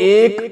1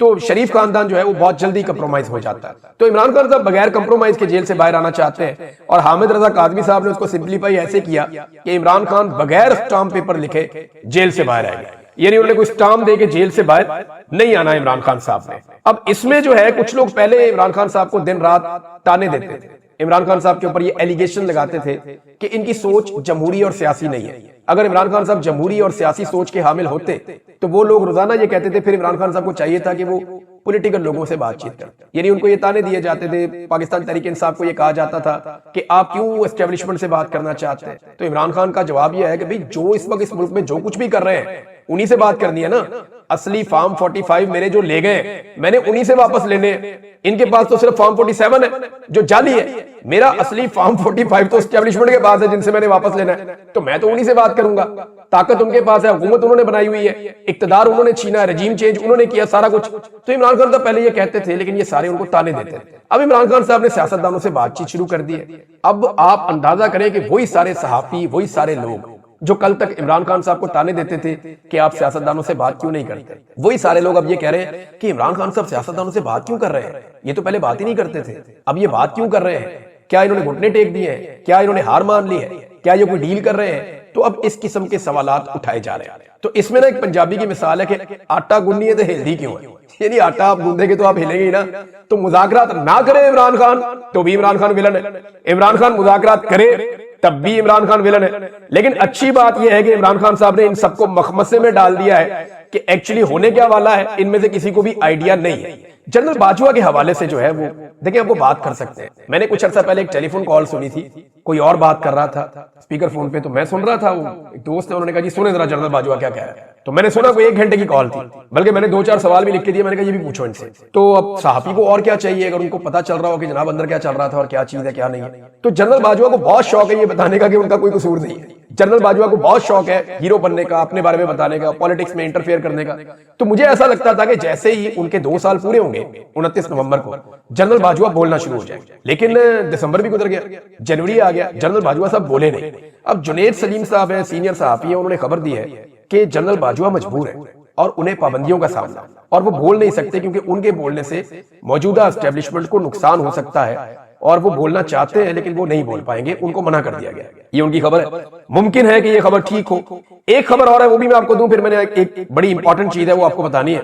تو شریف خاندان جو ہے وہ بہت جلدی کمپرومائز ہو جاتا ہے. تو عمران خان صاحب بغیر کمپرومائز کے جیل سے باہر آنا چاہتے ہیں اور حامد رضا کاظمی صاحب نے اس کو سمپلیفائی ایسے کیا کہ عمران خان بغیر اسٹامپ پیپر لکھے جیل سے باہر آئے گا. یعنی انہوں نے کوئی اسٹامپ دے کے جیل سے باہر نہیں آنا عمران خان صاحب نے. اب اس میں جو ہے کچھ لوگ پہلے عمران خان صاحب کو دن رات تانے دیتے تھے, عمران خان صاحب کے اوپر یہ ایلیگیشن لگاتے تھے کہ ان کی سوچ جمہوری اور سیاسی نہیں ہے. اگر عمران خان صاحب جمہوری اور سیاسی سوچ کے حامل ہوتے تو وہ لوگ روزانہ یہ کہتے تھے, پھر عمران خان صاحب کو چاہیے تھا کہ وہ پولیٹیکل لوگوں سے بات چیت کریں. یعنی ان کو یہ تانے دیے جاتے تھے, پاکستان تحریک انصاف کو یہ کہا جاتا تھا کہ آپ کیوں اسٹیبلشمنٹ سے بات کرنا چاہتے ہیں. تو عمران خان کا جواب یہ ہے کہ بھئی جو اس وقت اس ملک میں جو کچھ بھی کر رہے ہیں انہی سے بات کرنی ہے نا. اصلی فارم 45 میرے جو لے گئے میں نے انہی سے واپس لینے ہیں. ان کے پاس تو صرف فارم 47 ہے جو جعلی ہے. میرا اصلی فارم 45 تو اسٹیبلشمنٹ کے پاس ہے جن سے میں نے واپس لینا ہے, تو میں تو انہی سے بات کروں گا. طاقت ان کے پاس ہے, حکومت انہوں نے بنائی ہوئی ہے, اقتدار انہوں نے چھینا ہے, رجیم چینج انہوں نے کیا, سارا کچھ. تو عمران خان صاحب پہلے یہ کہتے تھے لیکن یہ سارے ان کو تانے دیتے تھے. اب عمران خان صاحب نے سیاستدانوں سے بات چیت شروع کر دی ہے. اب آپ اندازہ کریں کہ وہی سارے صحافی, وہی سارے لوگ جو کل تک عمران خان صاحب کو تانے دیتے تھے کہ آپ سیاستدانوں سے بات کیوں نہیں کرتے, وہی سارے لوگ اب یہ کہہ رہے ہیں کہ عمران خان صاحب سیاستدانوں سے بات کیوں کر رہے ہیں, یہ تو پہلے بات ہی نہیں کرتے تھے, اب یہ بات کیوں کر رہے ہیں, کیا انہوں نے گھٹنے ٹیک دیے ہیں, کیا انہوں نے ہار مان لی ہے, کیا یہ کوئی ڈیل کر رہے ہیں. تو اب اس قسم کے سوالات اٹھائے جا رہے ہیں. تو اس میں نا ایک پنجابی کی مثال ہے کہ آٹا گننی ہے تو ہلدی کیوں ہے. یعنی آٹا آپ گوندیں گے تو آپ ہلیں گے ہی نا. تو مذاکرات نہ کرے عمران خان تو بھی عمران خان ویلن ہے, عمران خان مذاکرات کرے تب بھی عمران خان ویلن ہے. لیکن اچھی بات یہ ہے کہ عمران خان صاحب نے ان سب کو مخمصے میں ڈال دیا ہے کہ ایکچولی ہونے کیا والا ہے ان میں سے کسی کو بھی آئیڈیا نہیں ہے. جنرل باجوہ کے حوالے سے جو ہے وہ دیکھیں آپ وہ بات کر سکتے ہیں. میں نے کچھ عرصہ پہلے ایک ٹیلی فون کال سنی تھی, کوئی اور بات کر رہا تھا اسپیکر فون پہ, تو میں سن رہا تھا, وہ ایک دوست ہے انہوں نے کہا جی سنیں ذرا جنرل باجوہ کیا کہہ رہا ہے. تو میں نے سنا کوئی 1 گھنٹے کی کال تھی, بلکہ میں نے 2-4 سوال بھی لکھ کے دیے, میں نے کہا یہ بھی پوچھو ان سے. تو اب صحافی کو اور کیا چاہیے اگر ان کو پتا چل رہا ہو کہ جناب اندر کیا چل رہا تھا اور کیا چیز ہے کیا نہیں ہے. تو جنرل باجوہ کو بہت شوق ہے یہ بتانے کا کہ ان کا کوئی قصور نہیں ہے. جنرل باجوہ کو بہت شوق ہے ہیرو بننے کا, اپنے بارے میں بتانے کا, پالیٹکس میں انٹرفیئر کرنے کا. تو مجھے ایسا لگتا تھا کہ جیسے ہی ان کے 2 سال پورے ہوں گے 29 نومبر کو جنرل باجوہ بولنا شروع ہو جائے. لیکن دسمبر بھی گزر گیا, جنوری آ گیا, جنرل باجوہ صاحب بولے نہیں. اب جنید سلیم صاحب ہیں, سینئر صحافی ہیں, انہوں نے خبر دی ہے کہ جنرل باجوہ مجبور ہے اور انہیں پابندیوں کا سامنا, اور وہ بول نہیں سکتے کیونکہ ان کے بولنے سے موجودہ اسٹیبلشمنٹ کو نقصان ہو سکتا ہے, اور وہ بولنا چاہتے ہیں لیکن وہ نہیں بول پائیں گے, ان کو منع کر دیا گیا. یہ ان کی خبر ہے. ممکن ہے کہ یہ خبر ٹھیک ہو. ایک خبر اور ہے وہ بھی میں آپ کو دوں, پھر میں نے ایک بڑی امپورٹنٹ چیز ہے وہ آپ کو بتانی ہے.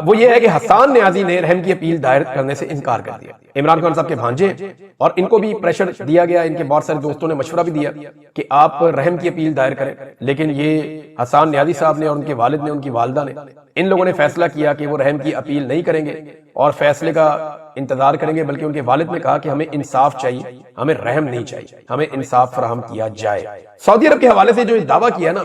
وہ یہ ہے کہ حسان نیازی نے رحم کی اپیل دائر کرنے سے انکار کر دیا. عمران خان صاحب کے بھانجے, اور ان کو بھی پریشر دیا گیا, ان کے بہت سارے دوستوں نے مشورہ بھی دیا کہ آپ رحم کی اپیل دائر کریں, لیکن یہ حسان نیازی صاحب نے اور ان کے والد نے, ان کی والدہ نے, ان لوگوں نے فیصلہ کیا کہ وہ رحم کی اپیل نہیں کریں گے اور فیصلے کا انتظار کریں گے. بلکہ ان کے والد نے کہا کہ ہمیں انصاف چاہیے, ہمیں رحم نہیں چاہیے, ہمیں انصاف فراہم کیا جائے. سعودی عرب کے حوالے سے جو دعویٰ کیا نا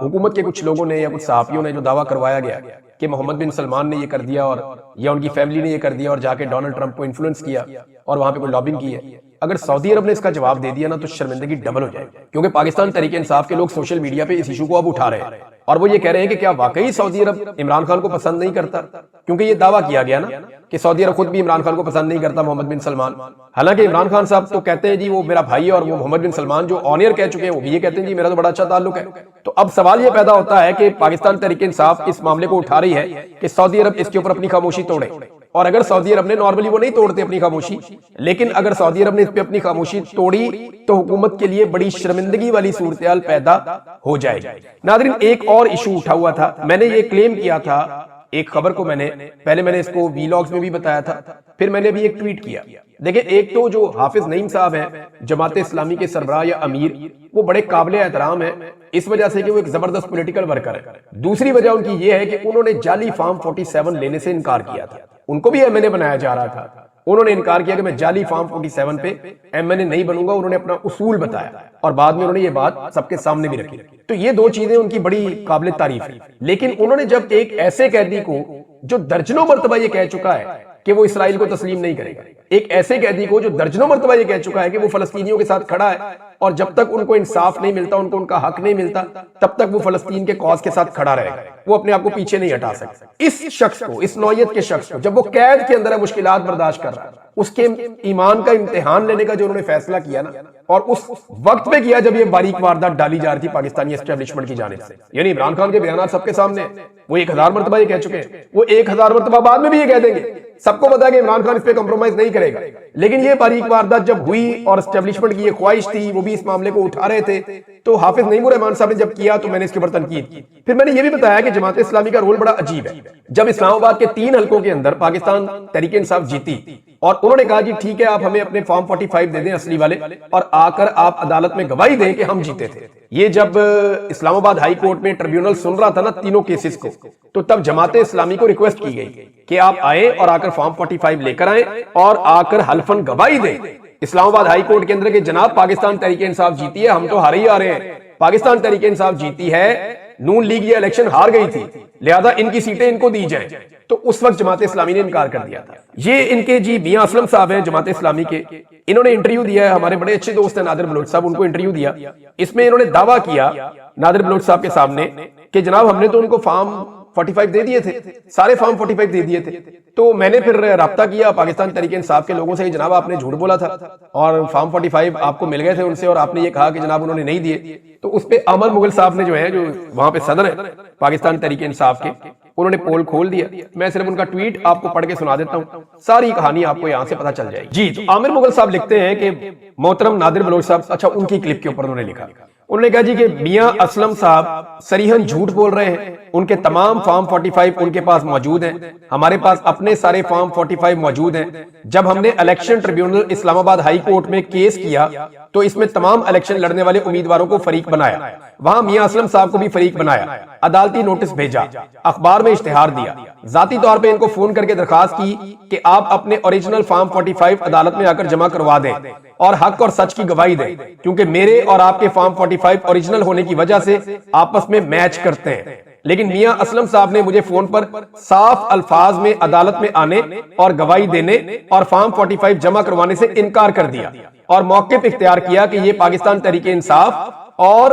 حکومت کے کچھ لوگوں نے یا کچھ صحافیوں نے, جو دعویٰ کروایا گیا کہ محمد بن سلمان نے یہ کر دیا اور یا ان کی فیملی نے یہ کر دیا اور جا کے ڈونلڈ ٹرمپ کو انفلوئنس کیا اور وہاں پہ کوئی لابنگ کی ہے, اگر سعودی عرب نے اس کا جواب دے دیا نا تو شرمندگی ڈبل ہو جائے. کیونکہ پاکستان تحریک انصاف کے لوگ سوشل میڈیا پہ اس ایشو کو اب اٹھا رہے ہیں اور وہ یہ کہہ رہے ہیں کہ کیا واقعی سعودی عرب عمران خان کو پسند نہیں کرتا, کیونکہ یہ دعویٰ کیا گیا نا کہ سعودی عرب خود بھی عمران خان کو پسند نہیں کرتا, محمد بن سلمان. حالانکہ عمران خان صاحب تو کہتے ہیں جی وہ میرا بھائی ہے, اور وہ محمد بن سلمان جو آن ایئر کہہ چکے ہیں وہ بھی یہ کہتے ہیں جی میرا تو بڑا اچھا تعلق ہے. تو اب سوال یہ پیدا ہوتا ہے کہ پاکستان تحریک انصاف اس معاملے کو اٹھا رہی ہے کہ سعودی عرب اس کے اوپر اپنی خاموشی توڑے, اور اگر سعودی عرب نے, نارملی وہ نہیں توڑتے اپنی خاموشی, لیکن اگر سعودی عرب نے اس پہ اپنی خاموشی توڑی تو حکومت کے لیے بڑی شرمندگی والی صورتحال پیدا ہو جائے گی. ناظرین ایک اور ایشو اٹھا ہوا تھا, میں نے یہ کلیم کیا تھا ایک خبر کو, میں نے اس کو ویلاگز میں بھی بتایا تھا, پھر میں نے بھی ایک ٹویٹ کیا. دیکھیں ایک تو جو حافظ نعیم صاحب ہیں جماعت اسلامی کے سربراہ یا امیر, وہ بڑے قابل احترام ہیں اس وجہ سے کہ وہ ایک زبردست پولیٹیکل ورکر ہے. دوسری وجہ ان کی یہ ہے کہ انہوں نے جعلی فارم 47 لینے سے انکار کیا تھا. ان کو بھی ایم این اے بنایا جا رہا تھا, انہوں نے انکار کیا کہ میں جعلی فارم 47 پہ ایم این اے نہیں بنوں گا. انہوں نے اپنا اصول بتایا اور بعد میں انہوں نے یہ بات سب کے سامنے بھی رکھی. تو یہ 2 چیزیں ان کی بڑی قابل تعریف ہیں. لیکن انہوں نے جب ایک ایسے قیدی کو جو درجنوں مرتبہ یہ کہہ چکا ہے کہ وہ اسرائیل کو تسلیم نہیں کرے گا, ایک ایسے قیدی کو جو درجنوں مرتبہ یہ کہہ چکا ہے کہ وہ فلسطینیوں کے ساتھ کھڑا ہے اور جب تک ان کو انصاف نہیں ملتا, ان کو ان کا حق نہیں ملتا, تب تک وہ فلسطین کے کاز کے ساتھ کھڑا رہے گا, وہ اپنے آپ کو پیچھے نہیں ہٹا سکتا. اس شخص کو, اس نوعیت کے شخص کو, جب وہ قید کے اندر ہے, مشکلات برداشت کر رہا ہے, اس کے ایمان کا امتحان لینے کا جو انہوں نے فیصلہ کیا نا, اور اس وقت پہ کیا جب یہ باریک واردات ڈالی جا رہی تھی پاکستانی اسٹیبلشمنٹ کی جانب سے. یعنی عمران خان کے بیانات سب کے سامنے ہیں, وہ 1000 مرتبہ یہ کہہ چکے ہیں, وہ 1000 مرتبہ بعد میں بھی یہ کہہ دیں گے. سب کو پتا ہے کہ عمران خان اس پہ کمپرومائز نہیں کرے گا. لیکن یہ باریک واردات جب ہوئی اور اسٹیبلشمنٹ کی یہ خواہش تھی, وہ بھی اس معاملے کو اٹھا رہے تھے, تو حافظ نعیم الرحمان صاحب نے جب کیا تو میں نے اس کے اوپر تنقید کی. پھر میں نے یہ بھی بتایا کہ جماعت اسلامی کا رول بڑا عجیب ہے. جب اسلام آباد کے 3 حلقوں کے اندر پاکستان تحریک انصاف جیتی اور انہوں نے کہا جی ٹھیک ہے آپ ہمیں اپنے فارم 45 دے دیں اصلی والے, اور آ کر آپ عدالت میں گواہی دیں کہ ہم جیتے تھے. یہ جب اسلام آباد ہائی کورٹ میں ٹریبیونل سن رہا تھا نا تینوں کیسز کو, تو تب جماعت اسلامی کو ریکویسٹ کی گئی کہ آپ آئیں اور آ کر فارم 45 لے کر آئیں اور آ کر حلفاً گواہی دیں اسلام آباد ہائی کورٹ کے اندر کہ جناب پاکستان تحریک انصاف جیتی ہے, ہم تو ہار ہی آ رہے ہیں, پاکستان تحریک انصاف جیتی ہے, نون لیگ یہ الیکشن ہار گئی تھی, لہذا ان کی سیٹیں ان کو دی جائیں. تو اس وقت جماعت اسلامی نے انکار کر دیا تھا. یہ ان کے جی میاں اسلم صاحب ہیں جماعت اسلامی کے, انہوں نے انٹرویو دیا ہے, ہمارے بڑے اچھے دوست ہیں نادر بلوچ صاحب, ان کو انٹرویو دیا. اس میں انہوں نے دعویٰ کیا نادر بلوچ صاحب کے سامنے کہ جناب ہم نے تو ان کو فارم 45 دے دیے تھے, سارے فارم 45 دے دیے تھے. تو میں نے پھر رابطہ کیا پاکستان تحریک انصاف کے لوگوں سے کہ جناب آپ نے جھوٹ بولا تھا اور فارم 45 آپ کو مل گئے تھے ان سے, اور آپ نے یہ کہا کہ جناب انہوں نے نہیں دیے. تو اس پہ عمر مغل صاحب نے جو ہے, جو وہاں پہ صدر ہیں پاکستان تحریک انصاف کے, انہوں نے پول کھول دیا. میں صرف ان کا ٹویٹ آپ کو پڑھ کے سنا دیتا ہوں, ساری کہانی آپ کو یہاں سے پتہ چل جائے گی. جی تو عامر مغل صاحب لکھتے ہیں کہ محترم نادر بلوچ صاحب, اچھا ان کی کلپ کے اوپر انہوں نے لکھا, انہوں نے کہا جی کہ میاں اسلم صاحب صریحاً جھوٹ بول رہے ہیں, ان کے تمام فارم 45 ان کے پاس موجود ہیں, ہمارے پاس اپنے سارے فارم 45 موجود ہیں. جب ہم نے الیکشن ٹریبیونل اسلام آباد ہائی کورٹ میں کیس کیا تو اس میں تمام الیکشن لڑنے والے امیدواروں کو فریق بنایا, وہاں میاں اسلم صاحب کو بھی فریق بنایا, عدالتی نوٹس بھیجا, اخبار میں اشتہار دیا, ذاتی طور پہ ان کو فون کر کے درخواست کی کہ آپ اپنے اوریجنل فارم 45 عدالت میں آ کر جمع کروا دیں اور حق اور سچ کی گواہی دیں, کیونکہ میرے اور آپ کے فارم 45 اوریجنل ہونے کی وجہ سے آپس میں میچ کرتے ہیں. لیکن میاں اسلم صاحب نے مجھے فون پر صاف الفاظ میں عدالت میں آنے اور گواہی دینے اور فارم 45 جمع کروانے سے انکار کر دیا اور موقف اختیار کیا کہ یہ پاکستان تحریک انصاف اور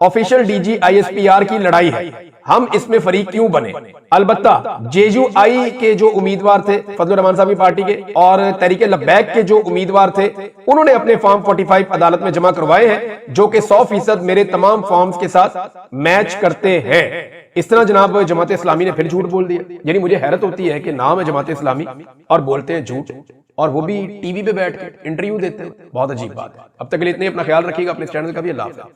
official D G I S P R کی لڑائی ہے, ہم اس میں فریق کیوں بنے. البتہ جے یو آئی کے جو امیدوار تھے فضل الرحمان صاحب کی پارٹی کے, اور تحریک لبیک کے جو امیدوار تھے, انہوں نے اپنے فارم 45 عدالت میں جمع کروائے ہیں جو کہ 100% میرے تمام فارمز کے ساتھ میچ کرتے ہیں. اس طرح جناب جماعت اسلامی نے پھر جھوٹ بول دیا. یعنی مجھے حیرت ہوتی ہے کہ نام ہے جماعت اسلامی اور بولتے ہیں جھوٹ, اور وہ بھی ٹی وی پہ بیٹھ کے انٹرویو دیتے ہیں. بہت عجیب بات ہے. اب تک کے لیے اتنے, اپنا خیال رکھیے گا, اپنے چینل کا بھی. اللہ حافظ.